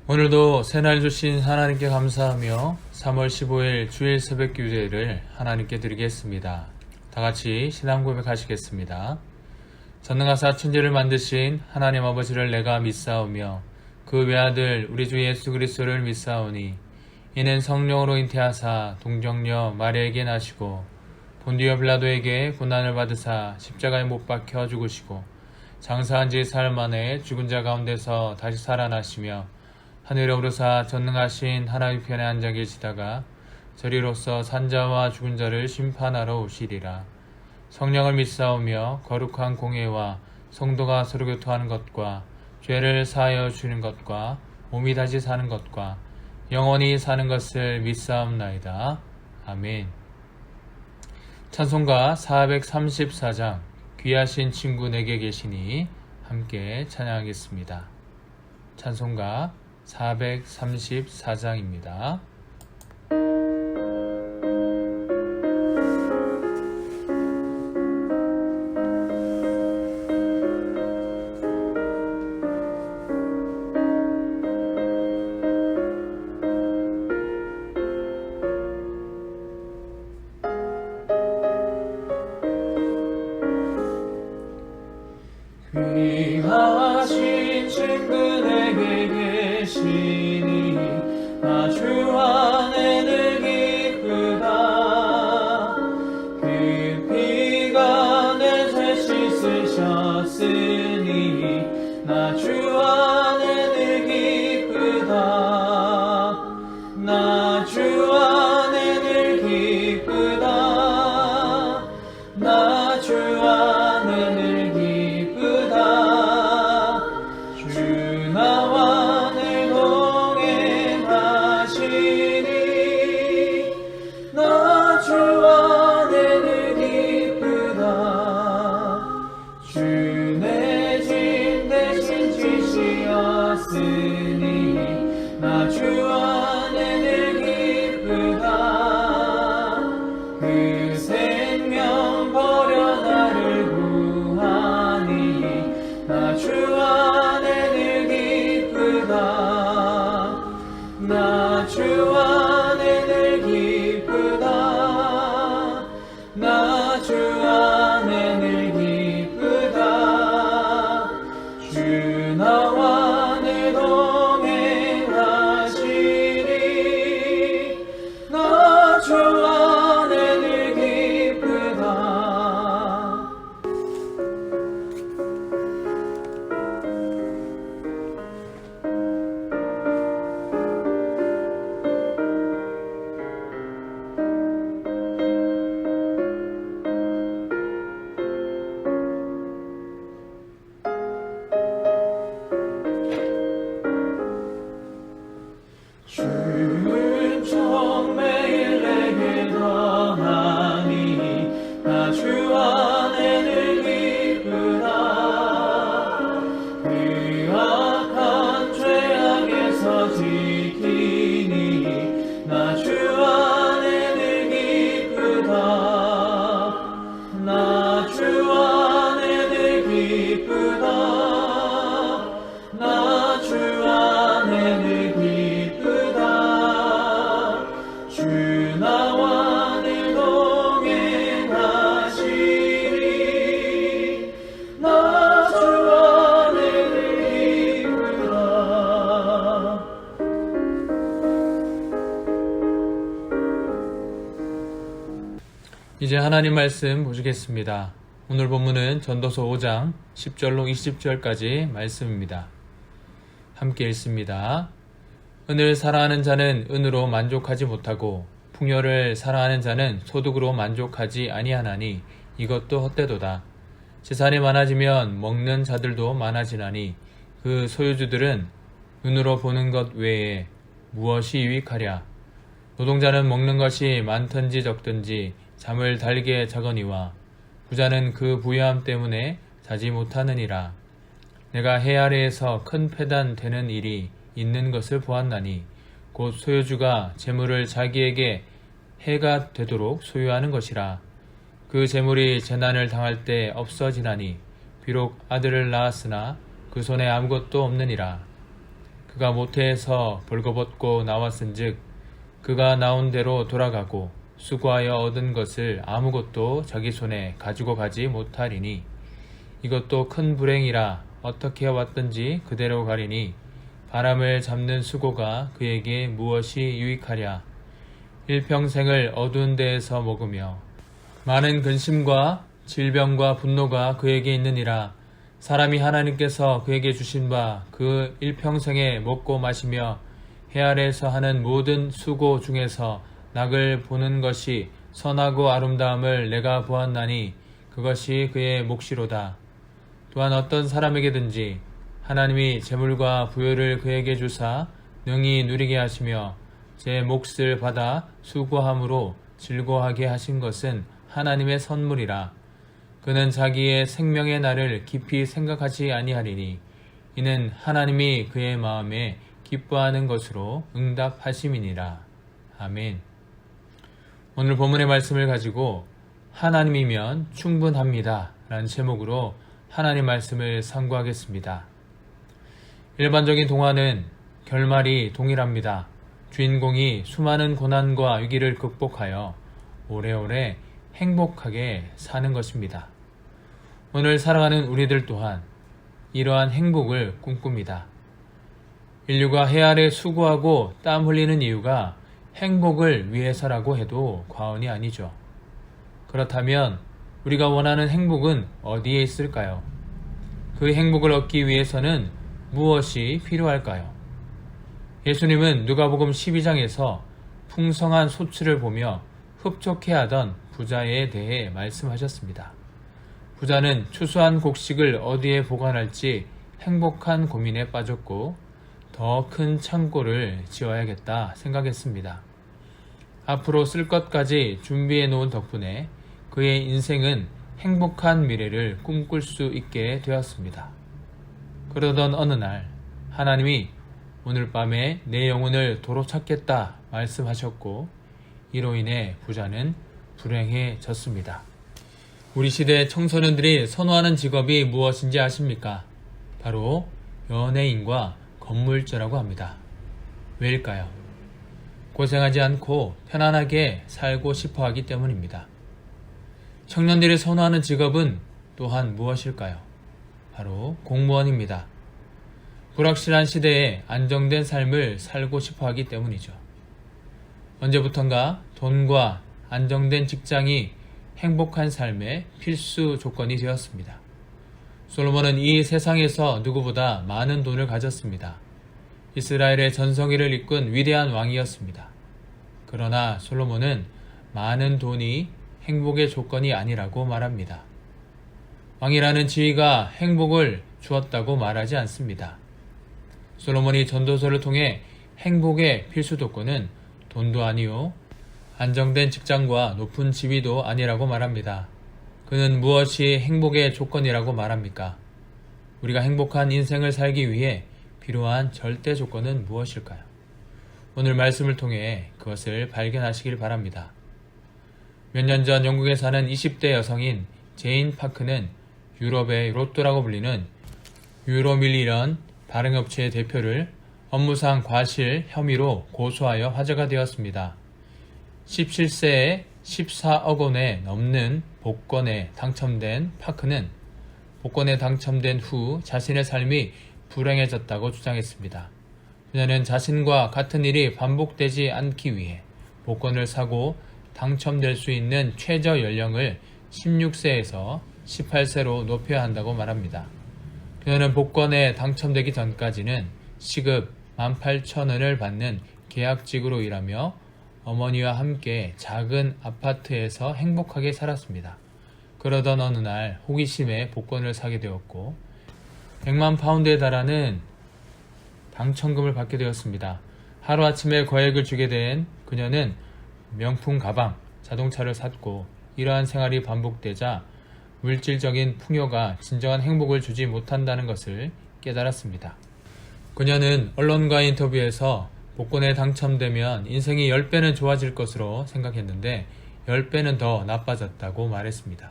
오늘도 새날 주신 하나님께 감사하며 3월 15일 주일 새벽 기도를 하나님께 드리겠습니다. 다같이 신앙 고백하시겠습니다. 전능하사 천지를 만드신 하나님 아버지를 내가 믿사오며 그 외아들 우리 주 예수 그리스도를 믿사오니 이는 성령으로 잉태하사 동정녀 마리아에게 나시고 본디오 빌라도에게 고난을 받으사 십자가에 못 박혀 죽으시고 장사한 지 사흘 만에 죽은 자 가운데서 다시 살아나시며 하늘에 오르사 전능하신 하나님 편에 앉아 계시다가 저리로서 산자와 죽은 자를 심판하러 오시리라. 성령을 믿사오며 거룩한 공예와 성도가 서로 교통하는 것과 죄를 사하여 주는 것과 몸이 다시 사는 것과 영원히 사는 것을 믿사옵나이다. 아멘. 찬송가 434장 귀하신 친구 내게 계시니 함께 찬양하겠습니다. 찬송가 434장입니다. 귀하신 친구 내게 계시니 나 주 안에 늘 기쁘다. 그 피가 내 죄 씻으셨으니 나 주 안에 늘 기쁘다. 나 주 안에 늘 기쁘다. 나 주 안에 늘 주 나와 늘 동행하시니 나 주 안에 늘 기쁘다. 주 내 짐 대신 지시었으니 나 주 안에 늘 기쁘다. 그 생명 버려 나를 구하니 나 주 안에 나 주 안에 늘 기쁘다. 나 주 안에 늘 기쁘다. 주 나와 늘 동행하시니 나 주 안에 늘 기쁘다. 주은총 매일 내게 더하니 나 주 안에 늘 기쁘다. 그 악한 죄악에서 지키니 나 주 안에 늘 기쁘다. 나 주 안에 늘 기쁘다. 나 주 안에 늘 기쁘다. 주 나와 늘 동행하시니 나 주 안에 늘 기쁘다. 이제 하나님 말씀 보시겠습니다. 오늘 본문은 전도서 5장 10절로 20절까지 말씀입니다. 함께 읽습니다. 은을 사랑하는 자는 은으로 만족하지 못하고 풍요를 사랑하는 자는 소득으로 만족하지 아니하나니 이것도 헛되도다. 재산이 많아지면 먹는 자들도 많아지나니 그 소유주들은 눈으로 보는 것 외에 무엇이 유익하랴. 노동자는 먹는 것이 많든지 적든지 잠을 달게 자거니와 부자는 그 부유함 때문에 자지 못하느니라. 내가 해 아래에서 큰 패단 되는 일이 있는 것을 보았나니 곧 소유주가 재물을 자기에게 해가 되도록 소유하는 것이라. 그 재물이 재난을 당할 때 없어지나니 비록 아들을 낳았으나 그 손에 아무것도 없느니라. 그가 모태에서 벌거벗고 나왔은즉 그가 나온 대로 돌아가고 수고하여 얻은 것을 아무것도 자기 손에 가지고 가지 못하리니 이것도 큰 불행이라 어떻게 왔든지 그대로 가리니 바람을 잡는 수고가 그에게 무엇이 유익하랴. 일평생을 어두운 데에서 먹으며 많은 근심과 질병과 분노가 그에게 있느니라. 사람이 하나님께서 그에게 주신 바 그 일평생에 먹고 마시며 해 아래에서 하는 모든 수고 중에서 낙을 보는 것이 선하고 아름다움을 내가 보았나니 그것이 그의 몫이로다. 또한 어떤 사람에게든지 하나님이 재물과 부요를 그에게 주사 능히 누리게 하시며 제 몫을 받아 수고함으로 즐거워하게 하신 것은 하나님의 선물이라. 그는 자기의 생명의 날을 깊이 생각하지 아니하리니 이는 하나님이 그의 마음에 기뻐하는 것으로 응답하심이니라. 아멘. 오늘 본문의 말씀을 가지고 하나님이면 충분합니다 라는 제목으로 하나님 말씀을 상고하겠습니다. 일반적인 동화는 결말이 동일합니다. 주인공이 수많은 고난과 위기를 극복하여 오래오래 행복하게 사는 것입니다. 오늘 살아가는 우리들 또한 이러한 행복을 꿈꿉니다. 인류가 해 아래 수고하고 땀 흘리는 이유가 행복을 위해서라고 해도 과언이 아니죠. 그렇다면 우리가 원하는 행복은 어디에 있을까요? 그 행복을 얻기 위해서는 무엇이 필요할까요? 예수님은 누가복음 12장에서 풍성한 소출을 보며 흡족해하던 부자에 대해 말씀하셨습니다. 부자는 추수한 곡식을 어디에 보관할지 행복한 고민에 빠졌고 더 큰 창고를 지어야겠다 생각했습니다. 앞으로 쓸 것까지 준비해 놓은 덕분에 그의 인생은 행복한 미래를 꿈꿀 수 있게 되었습니다. 그러던 어느 날 하나님이 오늘 밤에 내 영혼을 도로 찾겠다 말씀하셨고 이로 인해 부자는 불행해졌습니다. 우리 시대 청소년들이 선호하는 직업이 무엇인지 아십니까? 바로 연예인과 건물주라고 합니다. 왜일까요? 고생하지 않고 편안하게 살고 싶어 하기 때문입니다. 청년들이 선호하는 직업은 또한 무엇일까요? 바로 공무원입니다. 불확실한 시대에 안정된 삶을 살고 싶어 하기 때문이죠. 언제부턴가 돈과 안정된 직장이 행복한 삶의 필수 조건이 되었습니다. 솔로몬은 이 세상에서 누구보다 많은 돈을 가졌습니다. 이스라엘의 전성기를 이끈 위대한 왕이었습니다. 그러나 솔로몬은 많은 돈이 행복의 조건이 아니라고 말합니다. 왕이라는 지위가 행복을 주었다고 말하지 않습니다. 솔로몬이 전도서를 통해 행복의 필수 조건은 돈도 아니요 안정된 직장과 높은 지위도 아니라고 말합니다. 그는 무엇이 행복의 조건이라고 말합니까? 우리가 행복한 인생을 살기 위해 필요한 절대 조건은 무엇일까요? 오늘 말씀을 통해 그것을 발견하시길 바랍니다. 몇 년 전 영국에 사는 20대 여성인 제인 파크는 유럽의 로또라고 불리는 유로밀리런 발행업체의 대표를 업무상 과실 혐의로 고소하여 화제가 되었습니다. 17세에 14억 원에 넘는 복권에 당첨된 파크는 복권에 당첨된 후 자신의 삶이 불행해졌다고 주장했습니다. 그녀는 자신과 같은 일이 반복되지 않기 위해 복권을 사고 당첨될 수 있는 최저 연령을 16세에서 18세로 높여야 한다고 말합니다. 그녀는 복권에 당첨되기 전까지는 시급 18,000원을 받는 계약직으로 일하며 어머니와 함께 작은 아파트에서 행복하게 살았습니다. 그러던 어느 날 호기심에 복권을 사게 되었고 100만 파운드에 달하는 당첨금을 받게 되었습니다. 하루아침에 거액을 주게 된 그녀는 명품 가방, 자동차를 샀고 이러한 생활이 반복되자 물질적인 풍요가 진정한 행복을 주지 못한다는 것을 깨달았습니다. 그녀는 언론과의 인터뷰에서 복권에 당첨되면 인생이 10배는 좋아질 것으로 생각했는데 10배는 더 나빠졌다고 말했습니다.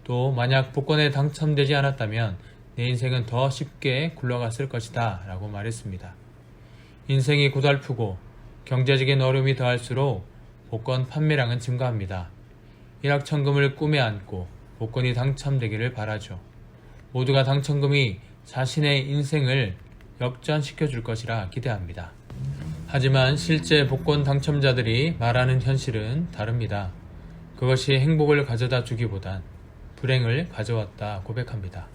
또 만약 복권에 당첨되지 않았다면 내 인생은 더 쉽게 굴러갔을 것이다 라고 말했습니다. 인생이 고달프고 경제적인 어려움이 더할수록 복권 판매량은 증가합니다. 일확천금을 꿈에 안고 복권이 당첨되기를 바라죠. 모두가 당첨금이 자신의 인생을 역전시켜 줄 것이라 기대합니다. 하지만 실제 복권 당첨자들이 말하는 현실은 다릅니다. 그것이 행복을 가져다 주기보단 불행을 가져왔다 고백합니다.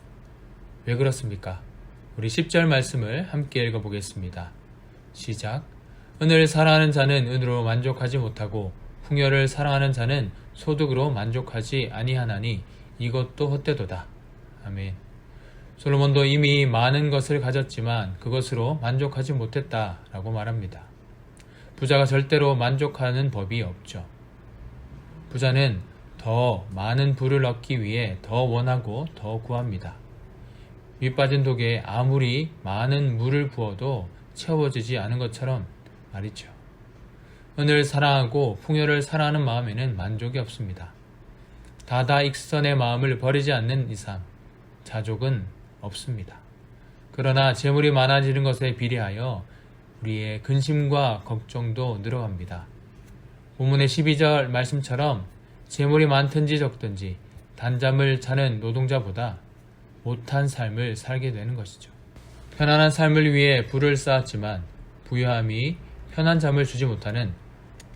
왜 그렇습니까? 우리 10절 말씀을 함께 읽어보겠습니다. 시작. 은을 사랑하는 자는 은으로 만족하지 못하고 풍요를 사랑하는 자는 소득으로 만족하지 아니하나니 이것도 헛되도다. 아멘. 솔로몬도 이미 많은 것을 가졌지만 그것으로 만족하지 못했다라고 말합니다. 부자가 절대로 만족하는 법이 없죠. 부자는 더 많은 부를 얻기 위해 더 원하고 더 구합니다. 밑빠진 독에 아무리 많은 물을 부어도 채워지지 않은 것처럼 말이죠. 은을 사랑하고 풍요를 사랑하는 마음에는 만족이 없습니다. 다다익선의 마음을 버리지 않는 이상 자족은 없습니다. 그러나 재물이 많아지는 것에 비례하여 우리의 근심과 걱정도 늘어갑니다. 본문의 12절 말씀처럼 재물이 많든지 적든지 단잠을 자는 노동자보다 못한 삶을 살게 되는 것이죠. 편안한 삶을 위해 부를 쌓았지만 부유함이 편한 잠을 주지 못하는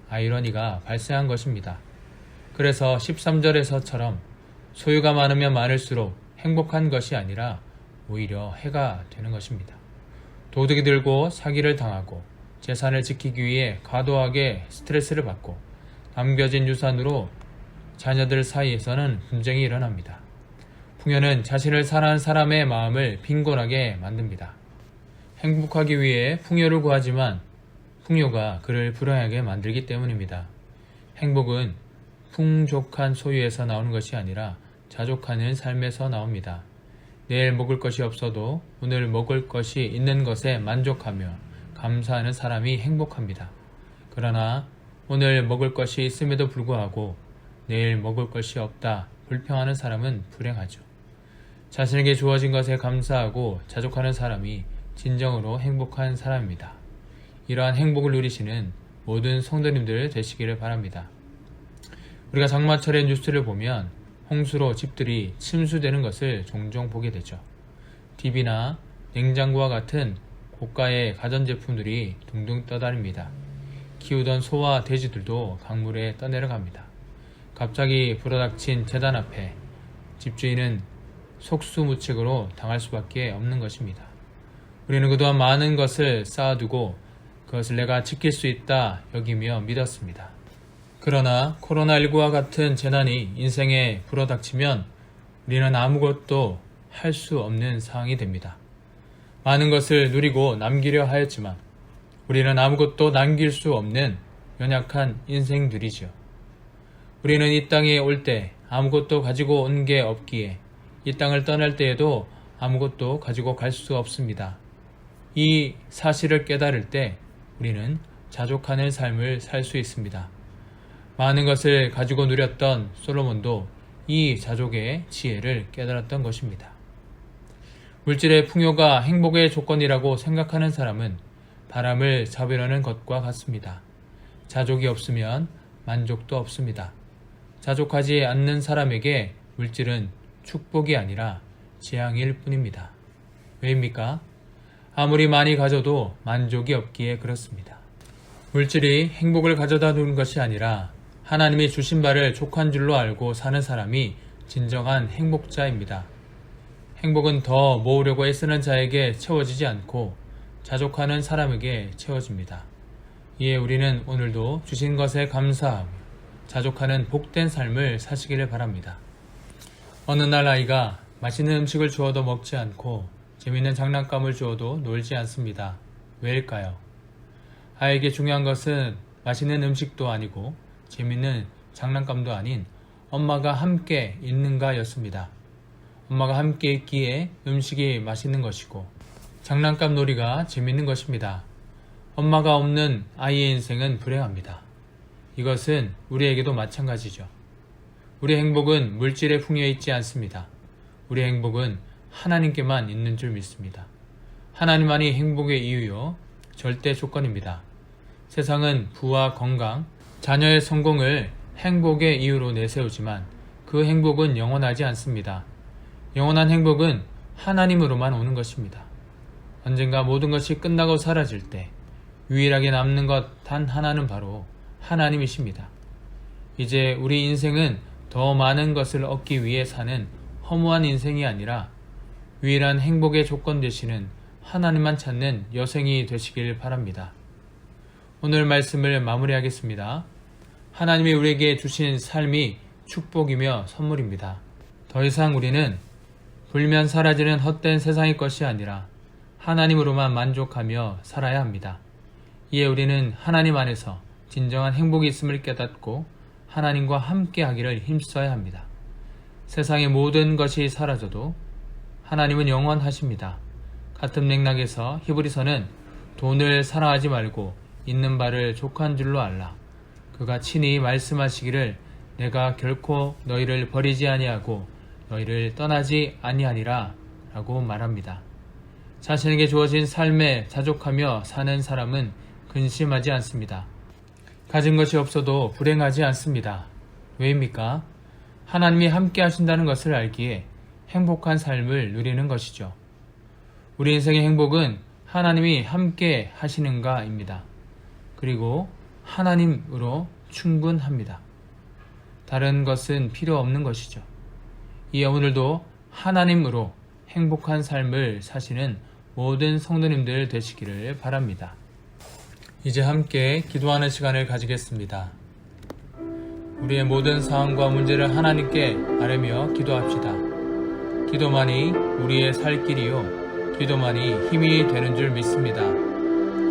아이러니가 발생한 것입니다. 그래서 13절에서처럼 소유가 많으면 많을수록 행복한 것이 아니라 오히려 해가 되는 것입니다. 도둑이 들고 사기를 당하고 재산을 지키기 위해 과도하게 스트레스를 받고 남겨진 유산으로 자녀들 사이에서는 분쟁이 일어납니다. 풍요는 자신을 사랑하는 사람의 마음을 빈곤하게 만듭니다. 행복하기 위해 풍요를 구하지만 풍요가 그를 불행하게 만들기 때문입니다. 행복은 풍족한 소유에서 나오는 것이 아니라 자족하는 삶에서 나옵니다. 내일 먹을 것이 없어도 오늘 먹을 것이 있는 것에 만족하며 감사하는 사람이 행복합니다. 그러나 오늘 먹을 것이 있음에도 불구하고 내일 먹을 것이 없다 불평하는 사람은 불행하죠. 자신에게 주어진 것에 감사하고 자족하는 사람이 진정으로 행복한 사람입니다. 이러한 행복을 누리시는 모든 성도님들 되시기를 바랍니다. 우리가 장마철의 뉴스를 보면 홍수로 집들이 침수되는 것을 종종 보게 되죠. TV나 냉장고와 같은 고가의 가전제품들이 둥둥 떠다닙니다. 키우던 소와 돼지들도 강물에 떠내려갑니다. 갑자기 불어닥친 재단 앞에 집주인은 속수무책으로 당할 수밖에 없는 것입니다. 우리는 그동안 많은 것을 쌓아두고 그것을 내가 지킬 수 있다 여기며 믿었습니다. 그러나 코로나19와 같은 재난이 인생에 불어닥치면 우리는 아무것도 할 수 없는 상황이 됩니다. 많은 것을 누리고 남기려 하였지만 우리는 아무것도 남길 수 없는 연약한 인생들이죠. 우리는 이 땅에 올 때 아무것도 가지고 온 게 없기에 이 땅을 떠날 때에도 아무것도 가지고 갈 수 없습니다. 이 사실을 깨달을 때 우리는 자족하는 삶을 살 수 있습니다. 많은 것을 가지고 누렸던 솔로몬도 이 자족의 지혜를 깨달았던 것입니다. 물질의 풍요가 행복의 조건이라고 생각하는 사람은 바람을 잡으려는 것과 같습니다. 자족이 없으면 만족도 없습니다. 자족하지 않는 사람에게 물질은 축복이 아니라 재앙일 뿐입니다. 왜입니까? 아무리 많이 가져도 만족이 없기에 그렇습니다. 물질이 행복을 가져다 주는 것이 아니라 하나님이 주신 바를 족한 줄로 알고 사는 사람이 진정한 행복자입니다. 행복은 더 모으려고 애쓰는 자에게 채워지지 않고 자족하는 사람에게 채워집니다. 이에 우리는 오늘도 주신 것에 감사하며 자족하는 복된 삶을 사시기를 바랍니다. 어느 날 아이가 맛있는 음식을 주어도 먹지 않고 재밌는 장난감을 주어도 놀지 않습니다. 왜일까요? 아이에게 중요한 것은 맛있는 음식도 아니고 재밌는 장난감도 아닌 엄마가 함께 있는가 였습니다. 엄마가 함께 있기에 음식이 맛있는 것이고 장난감 놀이가 재밌는 것입니다. 엄마가 없는 아이의 인생은 불행합니다. 이것은 우리에게도 마찬가지죠. 우리 행복은 물질에 풍요해 있지 않습니다. 우리 행복은 하나님께만 있는 줄 믿습니다. 하나님만이 행복의 이유요 절대 조건입니다. 세상은 부와 건강, 자녀의 성공을 행복의 이유로 내세우지만 그 행복은 영원하지 않습니다. 영원한 행복은 하나님으로만 오는 것입니다. 언젠가 모든 것이 끝나고 사라질 때 유일하게 남는 것 단 하나는 바로 하나님이십니다. 이제 우리 인생은 더 많은 것을 얻기 위해 사는 허무한 인생이 아니라 유일한 행복의 조건 되시는 하나님만 찾는 여생이 되시길 바랍니다. 오늘 말씀을 마무리하겠습니다. 하나님이 우리에게 주신 삶이 축복이며 선물입니다. 더 이상 우리는 불면 사라지는 헛된 세상의 것이 아니라 하나님으로만 만족하며 살아야 합니다. 이에 우리는 하나님 안에서 진정한 행복이 있음을 깨닫고 하나님과 함께 하기를 힘써야 합니다. 세상의 모든 것이 사라져도 하나님은 영원하십니다. 같은 맥락에서 히브리서는 돈을 사랑하지 말고 있는 바를 족한 줄로 알라. 그가 친히 말씀하시기를 내가 결코 너희를 버리지 아니하고 너희를 떠나지 아니하니라 라고 말합니다. 자신에게 주어진 삶에 자족하며 사는 사람은 근심하지 않습니다. 가진 것이 없어도 불행하지 않습니다. 왜입니까? 하나님이 함께 하신다는 것을 알기에 행복한 삶을 누리는 것이죠. 우리 인생의 행복은 하나님이 함께 하시는가입니다. 그리고 하나님으로 충분합니다. 다른 것은 필요 없는 것이죠. 이에 오늘도 하나님으로 행복한 삶을 사시는 모든 성도님들 되시기를 바랍니다. 이제 함께 기도하는 시간을 가지겠습니다. 우리의 모든 상황과 문제를 하나님께 아뢰며 기도합시다. 기도만이 우리의 살 길이요 기도만이 힘이 되는 줄 믿습니다.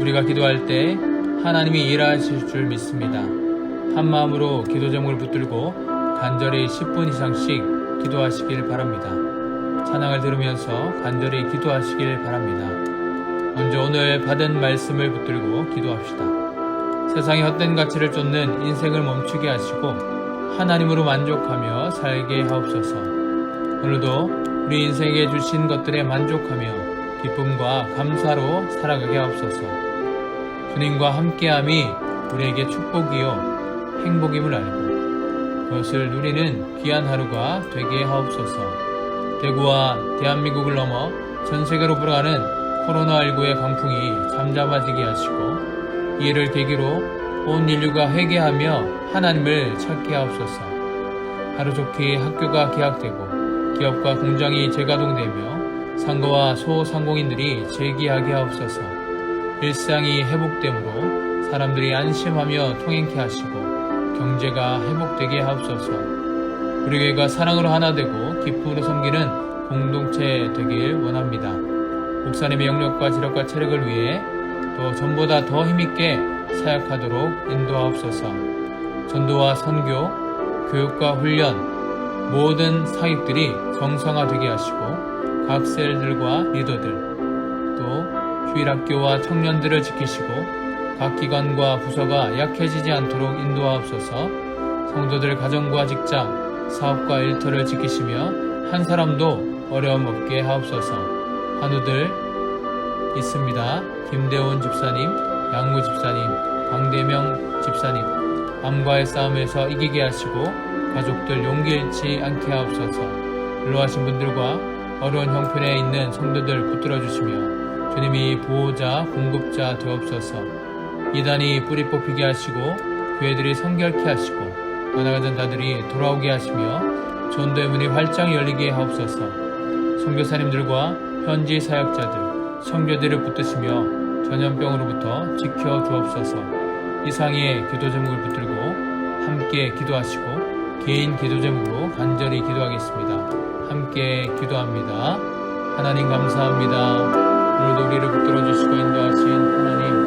우리가 기도할 때 하나님이 일하실 줄 믿습니다. 한 마음으로 기도 제목을 붙들고 간절히 10분 이상씩 기도하시길 바랍니다. 찬양을 들으면서 간절히 기도하시길 바랍니다. 먼저 오늘 받은 말씀을 붙들고 기도합시다. 세상의 헛된 가치를 쫓는 인생을 멈추게 하시고 하나님으로 만족하며 살게 하옵소서. 오늘도 우리 인생에 주신 것들에 만족하며 기쁨과 감사로 살아가게 하옵소서. 주님과 함께함이 우리에게 축복이요 행복임을 알고 그것을 누리는 귀한 하루가 되게 하옵소서. 대구와 대한민국을 넘어 전 세계로 불어가는 코로나19의 강풍이 잠잠해지게 하시고 이를 계기로 온 인류가 회개하며 하나님을 찾게 하옵소서. 하루속히 학교가 개학되고 기업과 공장이 재가동되며 상거와 소상공인들이 재기하게 하옵소서. 일상이 회복됨으로 사람들이 안심하며 통행케 하시고 경제가 회복되게 하옵소서. 우리 교회가 사랑으로 하나 되고 기쁨으로 섬기는 공동체 되길 원합니다. 목사님의 영력과 지력과 체력을 위해 또 전보다 더 힘있게 사역하도록 인도하옵소서. 전도와 선교, 교육과 훈련, 모든 사역들이 정상화되게 하시고 각 셀들과 리더들, 또 휴일학교와 청년들을 지키시고 각 기관과 부서가 약해지지 않도록 인도하옵소서. 성도들 가정과 직장, 사업과 일터를 지키시며 한 사람도 어려움 없게 하옵소서. 한우들 있습니다. 김대원 집사님, 양무 집사님, 강대명 집사님, 암과의 싸움에서 이기게 하시고 가족들 용기 잃지 않게 하옵소서. 근로하신 분들과 어려운 형편에 있는 성도들 붙들어 주시며 주님이 보호자, 공급자 되옵소서. 이단이 뿌리 뽑히게 하시고 교회들이 성결케 하시고 떠나가던 자들이 돌아오게 하시며 전도의 문이 활짝 열리게 하옵소서. 선교사님들과 현지 사역자들, 선교들을 붙드시며 전염병으로부터 지켜 주옵소서. 이상의 기도 제목을 붙들고 함께 기도하시고 개인 기도 제목으로 간절히 기도하겠습니다. 함께 기도합니다. 하나님 감사합니다. 오늘도 우리를 붙들어 주시고 인도하신 하나님,